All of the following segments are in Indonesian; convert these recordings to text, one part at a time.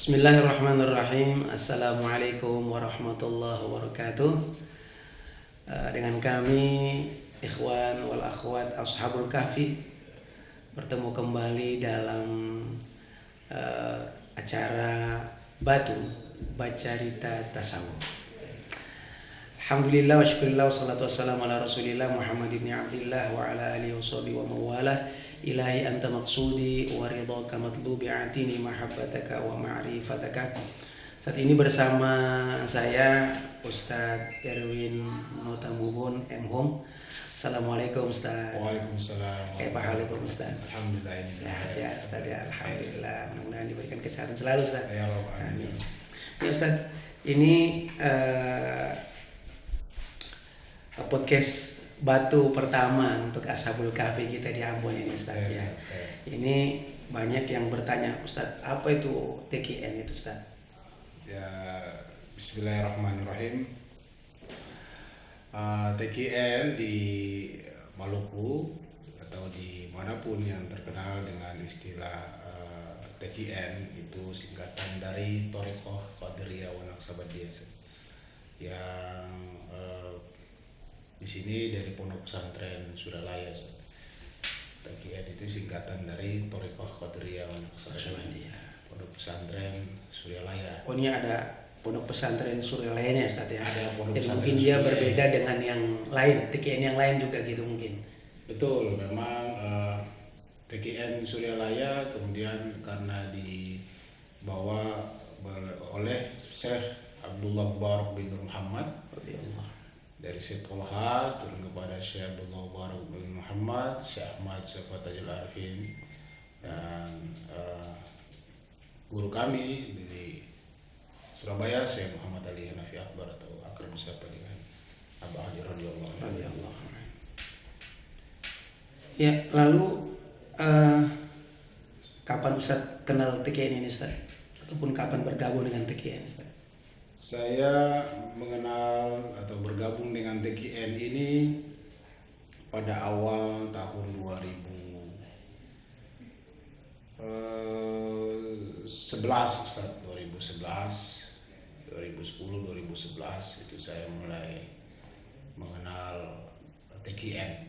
Bismillahirrahmanirrahim. Assalamualaikum warahmatullahi wabarakatuh. Dengan kami ikhwan wal akhwat Ashabul Kahfi bertemu kembali dalam acara Batu Baca Rita Tasawuf. Alhamdulillah wa syukurillah wassalatu wassalamu ala rasulillah Muhammad ibn Abdillah wa ala alihi washabihi wa mawalah. Ilahi anta maqsudi wa ridhaka matlubi atini mahabbataka wa ma'rifataka. Saat ini bersama saya Ustadz Erwin Notamubun M.Hum. Assalamualaikum Ustadz. Waalaikumsalam. Kayak halikum Ustadz? Alhamdulillah. Sehat ya Ustadz ya. Alhamdulillah. Mudah-mudahan diberikan kesehatan selalu Ustadz. Ya Rabbal Amin. Alamin. Ya Ustadz, ini podcast Batu pertama untuk Ashabul Kahfi kita di Ambon ini Ustaz ya. Ini banyak yang bertanya, Ustaz, apa itu TKN itu Ustaz? Ya, Bismillahirrahmanirrahim. TKN di Maluku atau di manapun yang terkenal dengan istilah TKN itu singkatan dari Thariqah Qadiriyah wa Naqsabandiyah yang di sini dari Pondok Pesantren Suralaya. TKN itu singkatan dari Thariqah Qadiriyah wa Naqsabandiyah, Pondok Pesantren Suralaya. Oh, ini ada Pondok Pesantren Suralayanya Ustaz ya. Ada Pondok Jadi Pesantren mungkin dia Suralaya. berbeda dengan yang lain, TKN yang lain juga gitu mungkin. Betul, memang TKN Suralaya kemudian karena dibawa oleh Syekh Abdullah Mubarak bin Nur Muhammad dari Syekh Tolha turun kepada Syekh Abdullah Mubarak bin Muhammad, Syekh Ahmad Syafatajul Arifin, dan guru kami di Surabaya Syekh Muhammad Ali Hanafi Akbar atau akrab disapa dengan Abah Ali radhiyallahu anhu. Ya, lalu kapan Ustaz kenal TKN ini Ustaz? Ataupun kapan bergabung dengan TKN Ustaz? Saya mengenal atau bergabung dengan TKN ini pada awal tahun 2011, Ustaz. 2010, 2011 itu saya mulai mengenal TKN.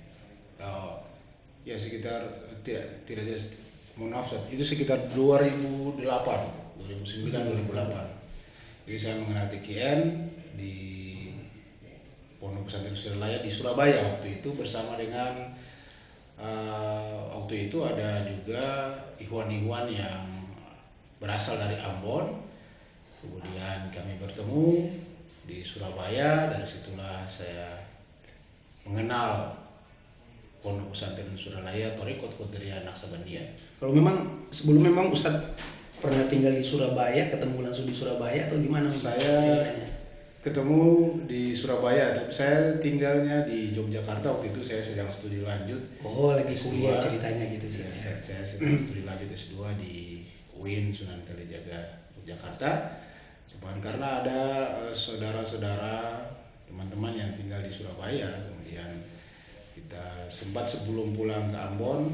Ya sekitar tidak jelas, mohon maaf Ustaz, itu sekitar 2009 2008. Jadi saya mengenal TKN di Pondok Pesantren Suralaya di Surabaya waktu itu bersama dengan waktu itu ada juga ikhwan-ikhwan yang berasal dari Ambon. Kemudian kami bertemu di Surabaya, dari situlah saya mengenal Pondok Pesantren Suralaya Thariqah Qadiriyah Naqsabandiyah. Kalau memang sebelum memang Ustaz pernah tinggal di Surabaya, ketemu langsung di Surabaya atau gimana? Saya ceritanya? ketemu di Surabaya, tapi saya tinggalnya di Yogyakarta waktu itu. Saya sedang studi lanjut. Oh, lagi S2. kuliah ceritanya gitu Ya, sih. saya sedang studi lanjut S2 di UIN Sunan Kalijaga Yogyakarta. Cuman karena ada saudara-saudara, teman-teman yang tinggal di Surabaya, kemudian kita sempat sebelum pulang ke Ambon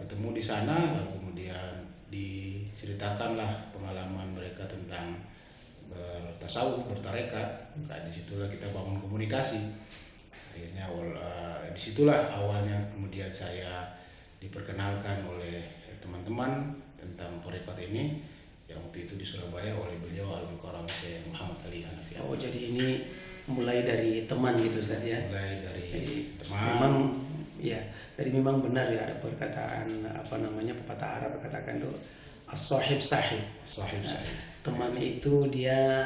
ketemu di sana, lalu kemudian diceritakanlah pengalaman mereka tentang bertasawuf, bertarekat. Nah, disitulah kita bangun komunikasi. Akhirnya disitulah awalnya kemudian saya diperkenalkan oleh teman-teman tentang tarekat ini yang waktu itu di Surabaya oleh beliau Al-Mukarram Syekh Muhammad Ali Hanafi. Oh, jadi ini mulai dari teman gitu Ustaz ya. Mulai dari Jadi teman. memang ya, dari memang benar ya ada perkataan pepatah Arab berkatakan tuh as-sahib sahib. Sahib. Teman itu dia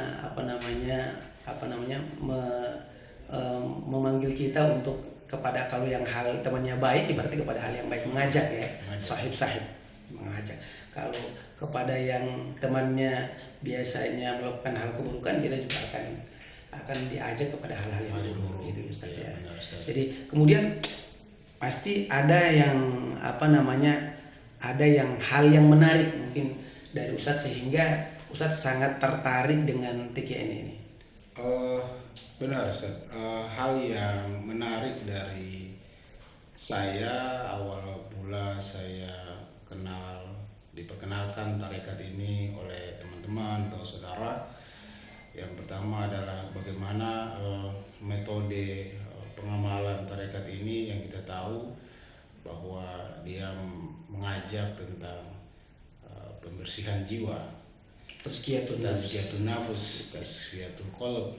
memanggil kita untuk kepada, kalau yang hal temannya baik berarti kepada hal yang baik, mengajak ya. Sahib sahib, mengajak. Kalau kepada yang temannya biasanya melakukan hal keburukan, kita juga akan diajak kepada hal-hal yang buruk gitu Ustaz ya. Jadi kemudian pasti ada yang ada yang hal yang menarik mungkin dari Ustaz sehingga Ustaz sangat tertarik dengan TKN ini. Benar Ustaz. Hal yang menarik dari saya awal mula saya kenal diperkenalkan tarekat ini oleh teman-teman atau saudara. Yang pertama adalah bagaimana metode pengamalan tarekat ini yang kita tahu bahwa dia mengajak tentang pembersihan jiwa, Tazkiyatun tazkiyatun nafs, tasfiyatul qalb,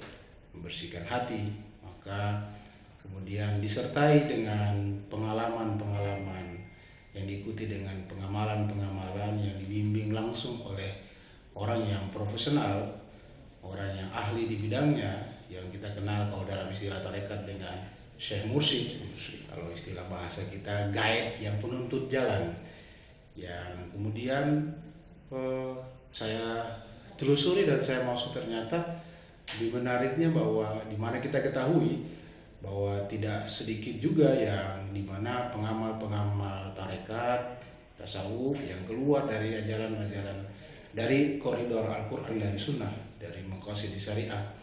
membersihkan hati. Maka kemudian disertai dengan pengalaman-pengalaman yang diikuti dengan pengamalan-pengamalan yang dibimbing langsung oleh orang yang profesional, orang yang ahli di bidangnya, yang kita kenal kalau dalam istilah tarekat dengan Syekh Mursyid, kalau istilah bahasa kita guide, yang penuntut jalan. Yang kemudian saya telusuri dan saya masuk, ternyata lebih menariknya bahwa di mana kita ketahui bahwa tidak sedikit juga yang di mana pengamal-pengamal tarekat tasawuf yang keluar dari ajaran-ajaran, dari koridor Al-Quran dan Sunnah, dari maqasid syariah.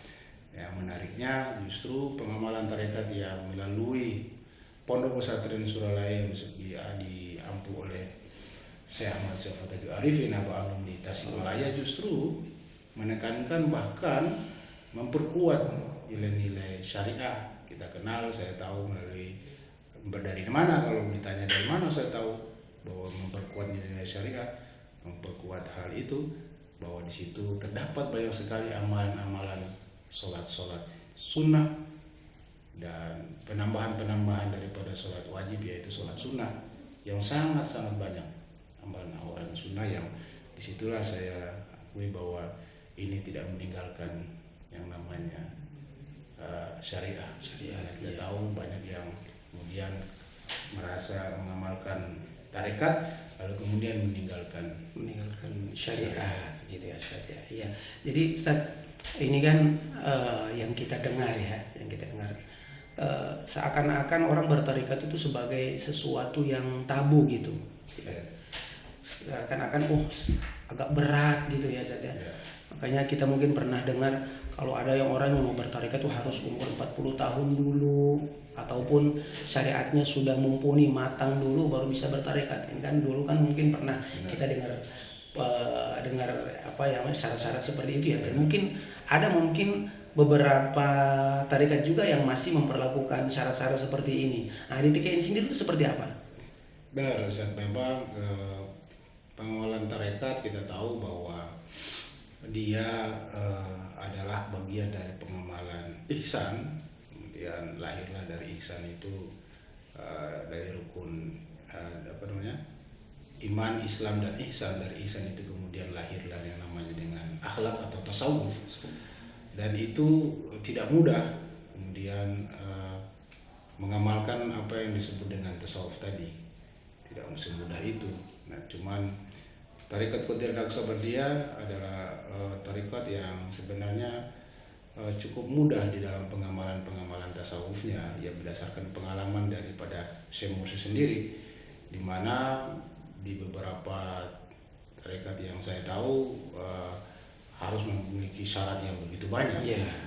Yang menariknya justru pengamalan tarekat yang melalui Pondok Pesantren Suralaya yang diampu oleh Syekh Ahmad Syafatul Arifin Abu Amin di Tasikmalaya justru menekankan, bahkan memperkuat nilai-nilai syariah. Kita kenal, saya tahu melalui dari mana, kalau ditanya dari mana saya tahu bahwa memperkuat nilai syariah, memperkuat hal itu, bahwa di situ terdapat banyak sekali amalan-amalan sholat sunnah dan penambahan daripada sholat wajib, yaitu sholat sunnah yang sangat-sangat banyak amalan-amalan sunnah, yang disitulah saya akui bahwa ini tidak meninggalkan yang namanya syariah. Kita tahu banyak yang kemudian merasa mengamalkan tarekat lalu kemudian meninggalkan syariat gitu ya Ustaz ya. Iya. Jadi Ustaz, ini kan yang kita dengar seakan-akan orang bertarekat itu sebagai sesuatu yang tabu gitu. Seakan-akan agak berat gitu ya Ustaz ya. Makanya kita mungkin pernah dengar kalau ada orang yang mau bertarekat itu harus umur 40 tahun dulu, ataupun syariatnya sudah mumpuni matang dulu baru bisa bertarekat. Ini kan dulu kan mungkin pernah kita dengar syarat-syarat seperti itu ya. Dan mungkin beberapa tarekat juga yang masih memperlakukan syarat-syarat seperti ini. Nah, di TKN sendiri itu seperti apa? Benar Ustaz, memang pengawalan tarekat kita tahu bahwa dia adalah bagian dari pengamalan ihsan. Kemudian lahirlah dari ihsan itu dari rukun iman, Islam dan ihsan. Dari ihsan itu kemudian lahirlah yang namanya dengan akhlak atau tasawuf, dan itu tidak mudah kemudian mengamalkan apa yang disebut dengan tasawuf tadi, tidak semudah itu. Nah, cuman tarekat Qadir Naqsabandiyah adalah tarekat yang sebenarnya cukup mudah di dalam pengamalan tasawufnya, ya berdasarkan pengalaman daripada Syekh Mursyid sendiri, di mana di beberapa tarekat yang saya tahu harus memiliki syarat yang begitu banyak.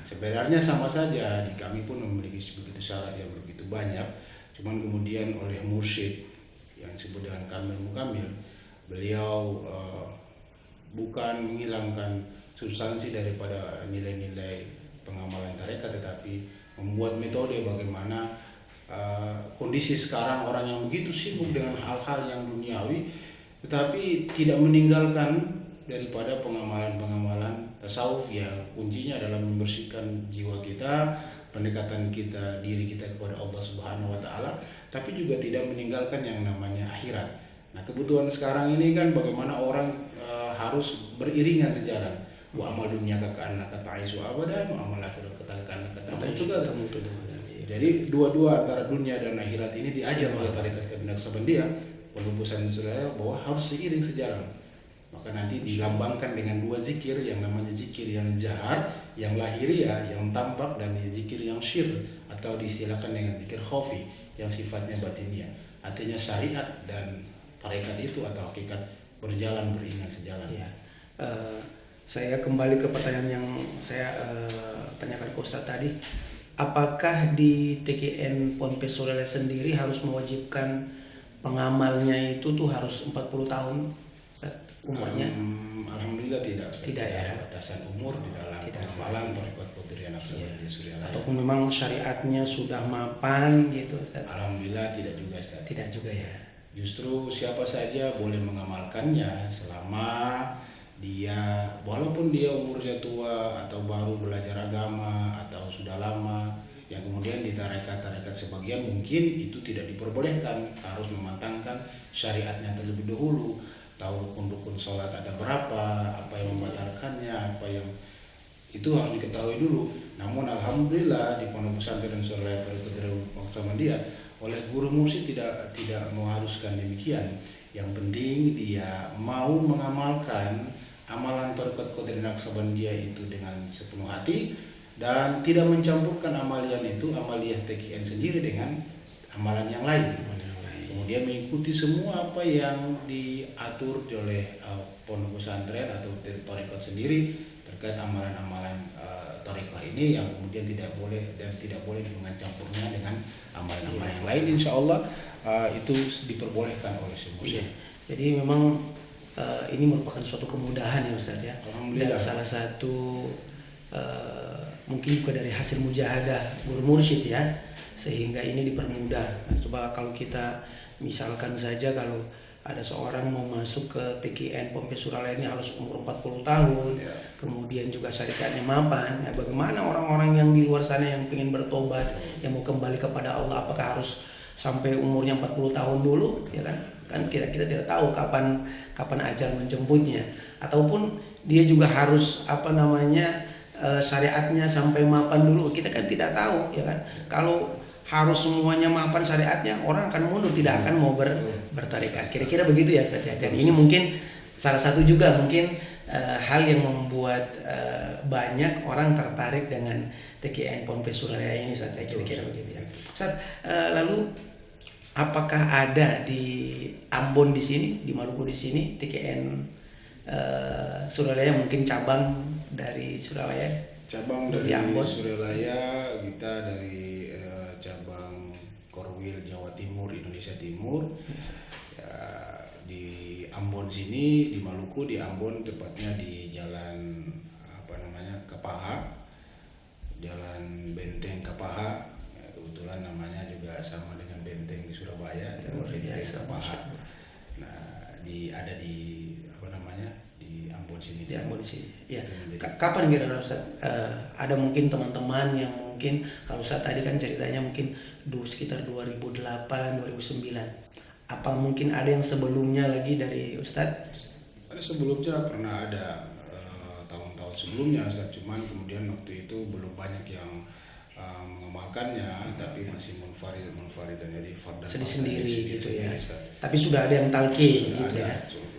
Sebenarnya sama saja, di kami pun memiliki begitu syarat yang begitu banyak, cuman kemudian oleh mursyid yang disebut dengan Kamil Mukamil, beliau bukan menghilangkan substansi daripada nilai-nilai pengamalan tarekat, tetapi membuat metode bagaimana kondisi sekarang orang yang begitu sibuk dengan hal-hal yang duniawi, tetapi tidak meninggalkan daripada pengamalan-pengamalan tasawuf yang kuncinya adalah membersihkan jiwa kita, pendekatan kita, diri kita kepada Allah Subhanahu wa taala, tapi juga tidak meninggalkan yang namanya akhirat. Nah, kebutuhan sekarang ini kan bagaimana orang harus beriringan sejalan. Wa amal dunia ka'annaka ta'isu abadan, wa amal akhirat ka'annaka ta'isu abadan. Jadi dua-dua antara dunia dan akhirat ini diajar oleh tarekat Qadir Naqsabandiyah, pelubusan Suralaya, bahwa harus seiring sejalan. Maka nanti dilambangkan dengan dua zikir, yang namanya zikir yang jahar, yang lahiriah, yang tampak, dan zikir yang syir atau diistilahkan dengan zikir khafi yang sifatnya batiniah. Artinya syariat dan tarekat itu atau hakikat berjalan beriringan sejalan. Saya kembali ke pertanyaan yang saya tanyakan ke Ustaz tadi. Apakah di TKN Ponpes Suralaya sendiri harus mewajibkan pengamalnya itu tuh harus 40 tahun umurnya? Alhamdulillah tidak. Tidak ya. Batasan umur di dalam pengamalan Thariqat Qadiriyah Naqsabandiyah Suryalaya. Ataupun memang syariatnya sudah mapan gitu Ustaz? Alhamdulillah tidak juga Ustaz. Tidak juga ya. Justru siapa saja boleh mengamalkannya selama dia, walaupun dia umurnya tua atau baru belajar agama atau sudah lama, yang kemudian di tarekat sebagian mungkin itu tidak diperbolehkan, harus memantangkan syariatnya terlebih dahulu, tahu rukun-rukun sholat ada berapa, apa yang membatalkannya, apa yang itu harus diketahui dulu. Namun alhamdulillah di Pondok Pesantren Suryalaya Thariqat Qadiriyah Naqsabandiyah oleh guru mursyid tidak mengharuskan demikian. Yang penting dia mau mengamalkan amalan Thariqat Qadiriyah Naqsabandiyah itu dengan sepenuh hati dan tidak mencampurkan amaliyah TKN sendiri dengan amalan yang lain. Kemudian mengikuti semua apa yang diatur oleh pondok pesantren atau tarekat sendiri terkait amalan-amalan tarekat ini, yang kemudian tidak boleh mencampurnya dengan amalan-amalan yang lain. Insya Allah itu diperbolehkan oleh semua. Iya. Jadi memang ini merupakan suatu kemudahan ya Ustaz ya. Dan salah satu mungkin juga dari hasil mujahadah guru mursyid ya, sehingga ini dipermudah. Nah, coba kalau kita misalkan saja kalau ada seorang mau masuk ke TKN Ponpes Suryalaya ini harus umur 40 tahun, kemudian juga syariatnya mapan. Ya, bagaimana orang-orang yang di luar sana yang ingin bertobat, yang mau kembali kepada Allah, apakah harus sampai umurnya 40 tahun dulu, ya kan? Kan kita tidak tahu kapan ajal menjemputnya, ataupun dia juga harus syariatnya sampai mapan dulu. Kita kan tidak tahu, ya kan? Kalau harus semuanya mapan syariatnya, orang akan mundur, tidak akan mau bertarekat. Kira-kira begitu ya Ustaz ya. Dan ini mungkin salah satu juga mungkin hal yang membuat banyak orang tertarik dengan TKN Ponpes Suryalaya ini Ustaz ya. Kira-kira begitu ya. Ustaz, lalu apakah ada di Ambon di sini, di Maluku di sini TKN Suryalaya, mungkin cabang dari Suryalaya? Cabang dari Suryalaya kita dari cabang Korwil Jawa Timur, Indonesia Timur. Ya, di Ambon sini, di Maluku, di Ambon tepatnya di jalan Kapaha, jalan Benteng Kapaha. Ya, kebetulan namanya juga sama dengan benteng di Surabaya, jalan Benteng Kapaha. Nah, ada di Ambon sini. Di Ambon sini. Ya. Kapan kira-kira Ustaz? Ada mungkin teman-teman yang mungkin kalau Ustaz tadi kan ceritanya mungkin sekitar 2008, 2009. Apa mungkin ada yang sebelumnya lagi dari Ustaz? Ada sebelumnya, pernah ada tahun-tahun sebelumnya Ustaz, cuman kemudian waktu itu belum banyak yang mengamalkannya, tapi masih munfarid dan jadi fardan sendiri gitu ya. Tapi sudah ada yang talqin gitu ya.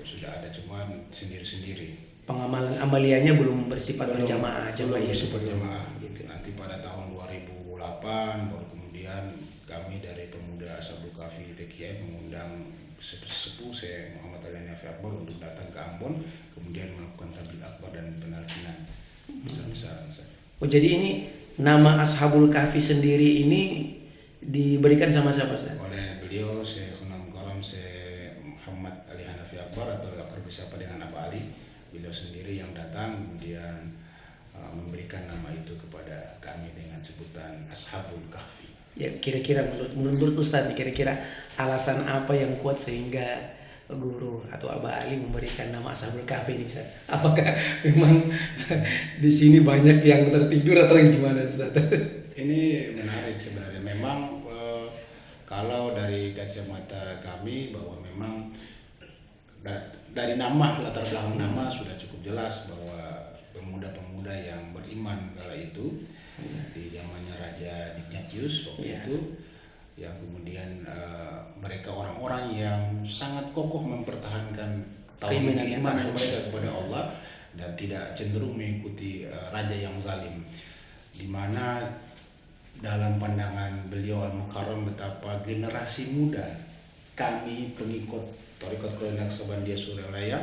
Sudah ada, cuman sendiri-sendiri. Pengamalan amaliyahnya belum bersifat berjamaah aja belum ya. Bersifat jamaah gitu. Nanti pada tahun 2008 baru kemudian kami dari pemuda Ashabul Kahfi TKN mengundang sepuh saya Muhammad Ali Nafi Akbar untuk datang ke Ambon, kemudian melakukan tabligh akbar dan penalkinan besar-besaran. Oh, jadi ini nama Ashabul Kahfi sendiri ini diberikan sama siapa Ustaz? Oleh beliau Syekh Mukarram Syekh Muhammad Ali Hanafi Akbar, atau akrab disapa dengan Abu Ali. Beliau sendiri yang datang kemudian memberikan nama itu kepada kami dengan sebutan Ashabul Kahfi. Ya, kira-kira menurut Ustaz nih, kira-kira alasan apa yang kuat sehingga guru atau Aba Ali memberikan nama Ashabul Kahfi ini Ustaz? Apakah memang di sini banyak yang tertidur atau gimana Ustaz? Ini menarik sebenarnya. Memang kalau dari kacamata kami bahwa memang dari nama, latar belakang nama sudah cukup jelas bahwa pemuda-pemuda yang beriman kala itu di zamannya Raja Ignatius waktu itu, yang kemudian mereka orang-orang yang sangat kokoh mempertahankan keimanan mereka kepada Allah dan tidak cenderung mengikuti raja yang zalim, di mana dalam pandangan beliau Al-Mukarram betapa generasi muda kami pengikut Thariqat Qadiriyah Naqsabandiyah Suryalaya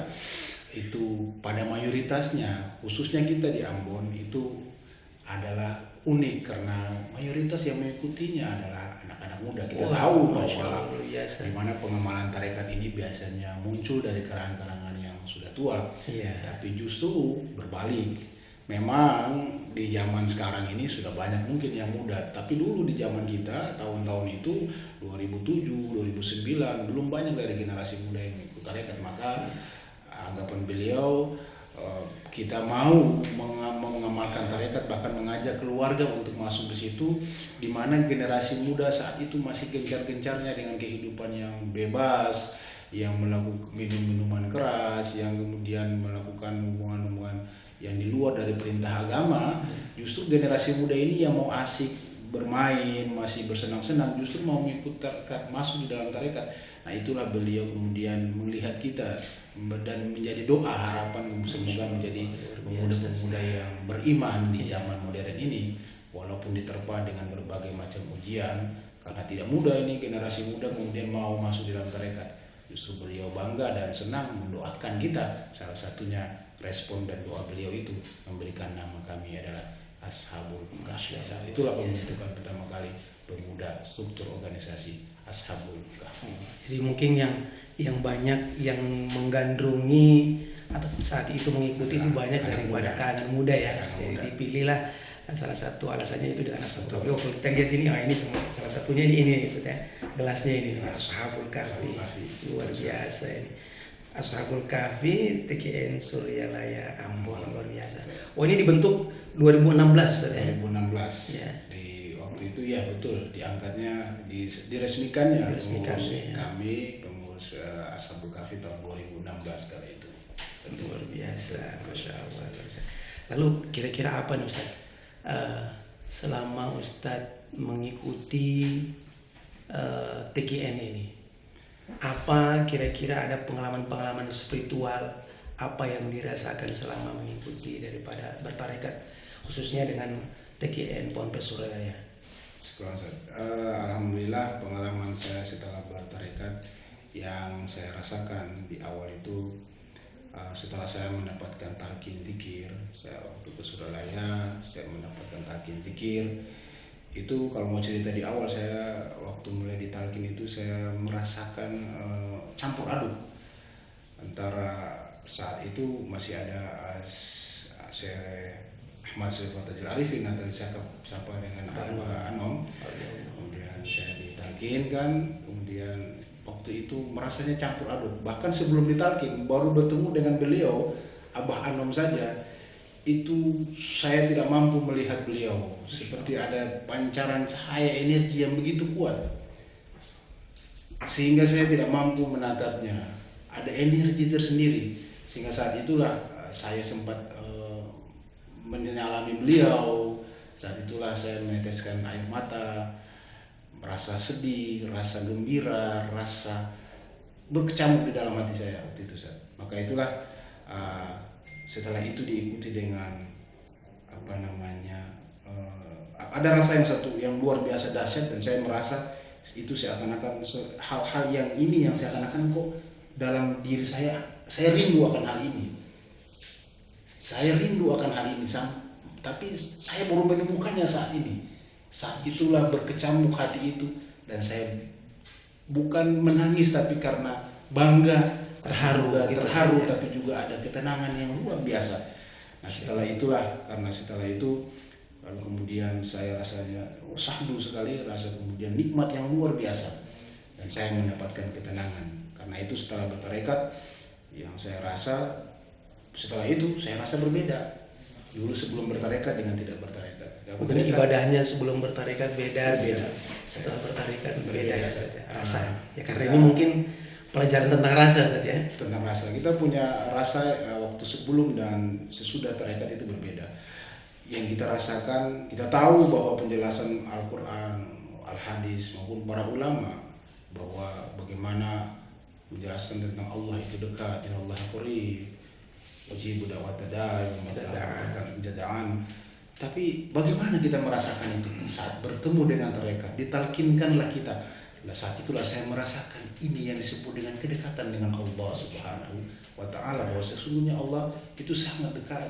itu pada mayoritasnya, khususnya kita di Ambon, itu adalah unik karena mayoritas yang mengikutinya adalah anak-anak muda. Kita tahu bahwa di mana pengamalan tarekat ini biasanya muncul dari kalangan-kalangan yang sudah tua. Iya. Tapi justru berbalik. Memang di zaman sekarang ini sudah banyak mungkin yang muda, tapi dulu di zaman kita tahun-tahun itu 2007, 2009 belum banyak dari generasi muda yang ikut tarekat. Maka anggapan beliau, kita mau mengamalkan tarekat, bahkan mengajak keluarga untuk masuk di situ, di mana generasi muda saat itu masih gencar-gencarnya dengan kehidupan yang bebas, yang melakukan minuman keras, yang kemudian melakukan hubungan-hubungan yang di luar dari perintah agama. Justru generasi muda ini yang mau asik bermain, masih bersenang-senang, justru mau mengikut tarekat, masuk di dalam tarekat. Nah, itulah beliau kemudian melihat kita dan menjadi doa harapan semoga menjadi pemuda-pemuda yang beriman di zaman modern ini, walaupun diterpa dengan berbagai macam ujian. Karena tidak mudah ini generasi muda kemudian mau masuk di dalam tarekat. Justru beliau bangga dan senang mendoakan kita. Salah satunya respon dan doa beliau itu memberikan nama kami adalah Ashabul Kahfi. Saat itulah pembentukan pertama kali pemuda struktur organisasi Ashabul Kahfi. Jadi mungkin yang banyak yang menggandrungi ataupun saat itu mengikuti itu banyak daripada kalangan muda ya. Jadi dipilihlah, dan salah satu alasannya itu dengan Ashabul Kahfi. Oh, kalau kita lihat ini, ini salah satunya ini ya, gelasnya ini nih, Ashabul Kahfi. Luar biasa ini. Ashabul Kahfi TKN Suryalaya Ambon, luar biasa. Oh, ini dibentuk 2016 Ustaz ya? 2016 ya. Di waktu itu ya betul diangkatnya, diresmikannya pengurus kami, pengurus Ashabul Kahfi tahun 2016 kali itu. Luar biasa, Masya Allah. Lalu kira-kira apa nih Ustaz? Selama Ustaz mengikuti TKN ini, apa kira-kira ada pengalaman-pengalaman spiritual apa yang dirasakan selama mengikuti daripada bertarekat, khususnya dengan TKN Ponpes Suryalaya? Alhamdulillah, pengalaman saya setelah bertarekat yang saya rasakan di awal itu, setelah saya mendapatkan talqin dzikir, saya waktu ke Suryalaya saya mendapatkan talqin dzikir. Itu kalau mau cerita di awal, saya waktu mulai ditalkin itu saya merasakan campur aduk antara saat itu masih ada Syekh Ahmad Syafatul Arifin atau siapa dengan Abah Anom. Kemudian saya ditalkin kan, kemudian waktu itu merasanya campur aduk. Bahkan sebelum ditalkin baru bertemu dengan beliau Abah Anom saja, itu saya tidak mampu melihat beliau, seperti ada pancaran cahaya energi yang begitu kuat sehingga saya tidak mampu menatapnya. Ada energi tersendiri sehingga saat itulah saya sempat menyalami beliau. Saat itulah saya meneteskan air mata, merasa sedih, rasa gembira, rasa berkecamuk di dalam hati saya waktu itu. Maka itulah setelah itu diikuti dengan ada rasa yang satu yang luar biasa dahsyat, dan saya merasa itu seakan-akan hal-hal yang ini yang seakan-akan kok dalam diri saya rindu akan hal ini. Saya rindu akan hal ini, tapi saya baru menemukannya saat ini. Saat itulah berkecamuk hati itu, dan saya bukan menangis tapi karena bangga, terharu, tapi juga ada ketenangan yang luar biasa. Nah, setelah itu lalu kemudian saya rasanya syahdu sekali, rasa kemudian nikmat yang luar biasa, dan saya mendapatkan ketenangan. Karena itu setelah bertarekat, yang saya rasa setelah itu saya rasa berbeda. Dulu sebelum bertarekat dengan tidak bertarekat. Mungkin ibadahnya sebelum bertarekat beda. Setelah bertarekat beda ya rasa. Ya karena ini mungkin pelajaran tentang rasa Ustaz ya. Tentang rasa. Kita punya rasa waktu sebelum dan sesudah tarekat itu berbeda. Yang kita rasakan, kita tahu bahwa penjelasan Al-Quran, Al-Hadis maupun para ulama bahwa bagaimana menjelaskan tentang Allah itu dekat, dan Allah qarib, ujibu da'wata jada'an. Tapi bagaimana kita merasakan itu saat bertemu dengan tarekat, ditalkinkanlah kita. Saat itulah saya merasakan ini yang disebut dengan kedekatan dengan Allah Subhanahu wa Ta'ala, bahwa sesungguhnya Allah itu sangat dekat,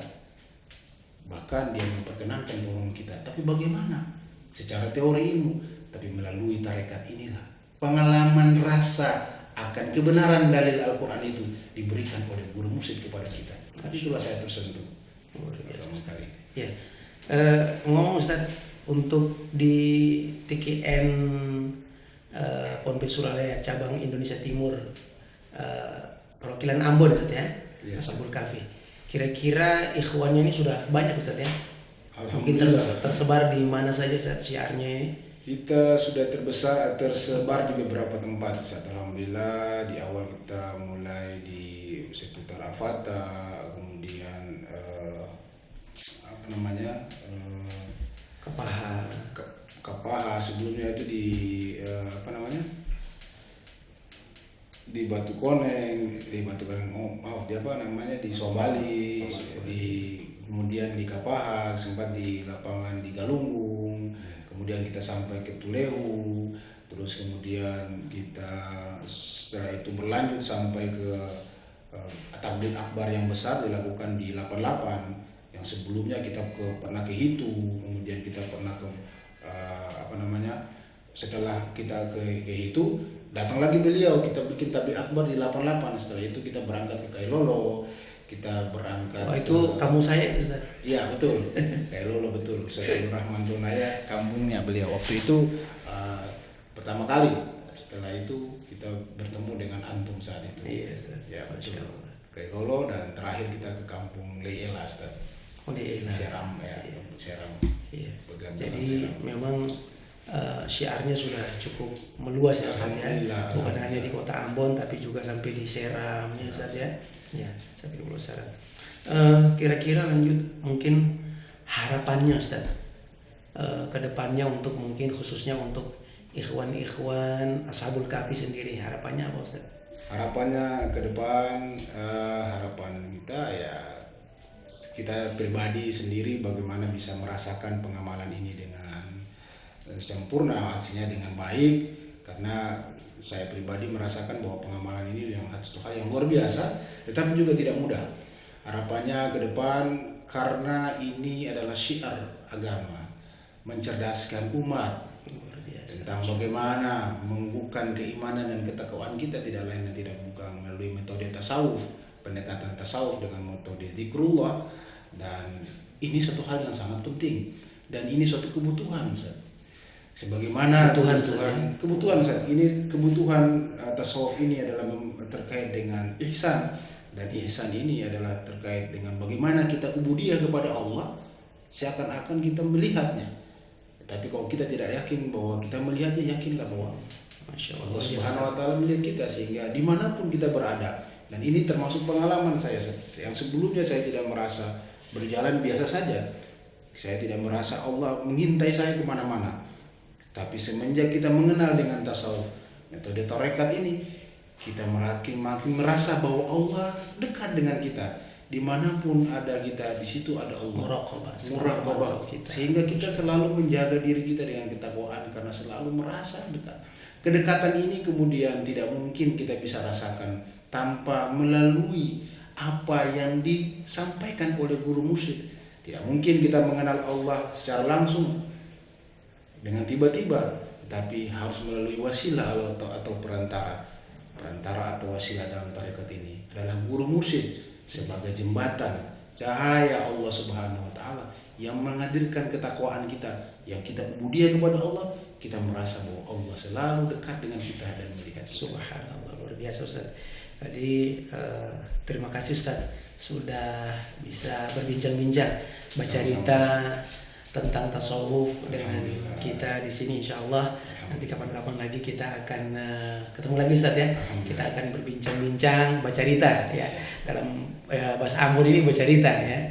bahkan Dia memperkenankan permohonan kita. Tapi bagaimana? Secara teori ilmu, tapi melalui tarekat inilah pengalaman rasa akan kebenaran dalil Al-Quran itu diberikan oleh guru musik kepada kita. Itulah saya tersentuh. Luar biasa sekali. Ya, ngomong Ustaz, untuk di TKN Ponpes Suralaya cabang Indonesia Timur, perwakilan Ambon Ustaz ya, Ashabul Kahfi. Kira-kira ikhwannya ini sudah banyak Ustaz ya? Mungkin tersebar di mana saja Ustaz syiarnya ini? Kita sudah tersebar di beberapa tempat. Alhamdulillah, di awal kita mulai di seputar Al-Fatah, kemudian Kepaha, sebelumnya itu di di Batu Koneng, di Sobali, kemudian di Kapaha, sempat di lapangan di Galunggung. Kemudian kita sampai ke Tulehu, terus kemudian kita setelah itu berlanjut sampai ke tabligh akbar yang besar dilakukan di 88. Yang sebelumnya kita pernah ke Hitu, kemudian kita pernah ke setelah kita ke Hitu, datang lagi beliau, kita bikin tabligh akbar di 88. Setelah itu kita berangkat ke Kailolo. Kita berangkat. Oh, itu kampung saya itu Ustaz. Iya betul, Kailolo betul. Saya Rahman Tunaya, kampungnya beliau. Waktu itu pertama kali. Setelah itu kita bertemu dengan antum saat itu. Iya Ustaz. Ya betul. Kailolo, dan terakhir kita ke kampung Leela Ustaz. Leela. Seram ya, Seram. Iya. Jadi memang syiarnya sudah cukup meluas ya Ustaz ya. Bukan hanya di kota Ambon tapi juga sampai di Seram ya Ustaz ya. Ya, sampai di Pulau Seram. Kira-kira lanjut mungkin harapannya Ustaz ke depannya untuk mungkin khususnya untuk ikhwan Ashabul Kahfi sendiri, harapannya apa Ustaz? Harapannya ke depan, harapan kita ya kita pribadi sendiri bagaimana bisa merasakan pengamalan ini dengan sempurna, artinya dengan baik, karena saya pribadi merasakan bahwa pengamalan ini yang satu hal yang luar biasa, tetapi juga tidak mudah. Harapannya ke depan, karena ini adalah syiar agama, mencerdaskan umat tentang bagaimana menumbuhkan keimanan dan ketakwaan kita, tidak lain dan tidak bukan melalui metode tasawuf, pendekatan tasawuf dengan metode zikrullah. Dan ini suatu hal yang sangat penting, dan ini suatu kebutuhan Ustaz. Sebagaimana kebutuhan Ustaz, ini kebutuhan tasawuf ini adalah terkait dengan ihsan, dan ihsan ini adalah terkait dengan bagaimana kita ubudiyah kepada Allah seakan-akan kita melihatnya. Tapi kalau kita tidak yakin bahwa kita melihatnya, yakinlah bahwa Allah Subhanahu wa taala melihat kita, sehingga dimanapun kita berada. Dan ini termasuk pengalaman saya yang sebelumnya saya tidak merasa berjalan biasa saja, saya tidak merasa Allah mengintai saya kemana-mana. Tapi semenjak kita mengenal dengan tasawuf, metode tarekat ini, kita makin merasa bahwa Allah dekat dengan kita. Dimanapun ada kita, di situ ada Allah. Muraqabah kita. Sehingga kita selalu menjaga diri kita dengan ketakwaan, karena selalu merasa dekat. Kedekatan ini kemudian tidak mungkin kita bisa rasakan tanpa melalui apa yang disampaikan oleh guru musyrik. Tidak mungkin kita mengenal Allah secara langsung dengan tiba-tiba, tapi harus melalui wasilah atau perantara atau wasilah dalam tarekat ini adalah guru mursyid sebagai jembatan cahaya Allah Subhanahu wa taala yang menghadirkan ketakwaan kita, yang kita ubudiyah kepada Allah, kita merasa bahwa Allah selalu dekat dengan kita dan melihat. Subhanallah, luar biasa Ustaz. Tadi terima kasih Ustaz sudah bisa berbincang-bincang, bercerita tentang tasawuf dengan kita di sini. Insyaallah nanti kapan-kapan lagi kita akan ketemu lagi Ustaz ya. Kita akan berbincang-bincang, bercerita ya. Dalam bahasa Ambon ini bercerita ya.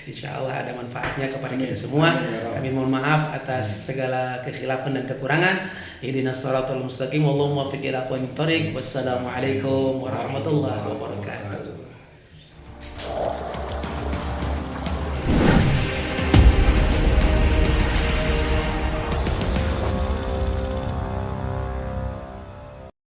Insyaallah ada manfaatnya kepada kita semua. Kami mohon maaf atas segala kekhilafan dan kekurangan. Ihdinas shiratal mustaqim, wallahumma muwaffiq ila aqwamit thoriq. Wassalamualaikum warahmatullahi wabarakatuh.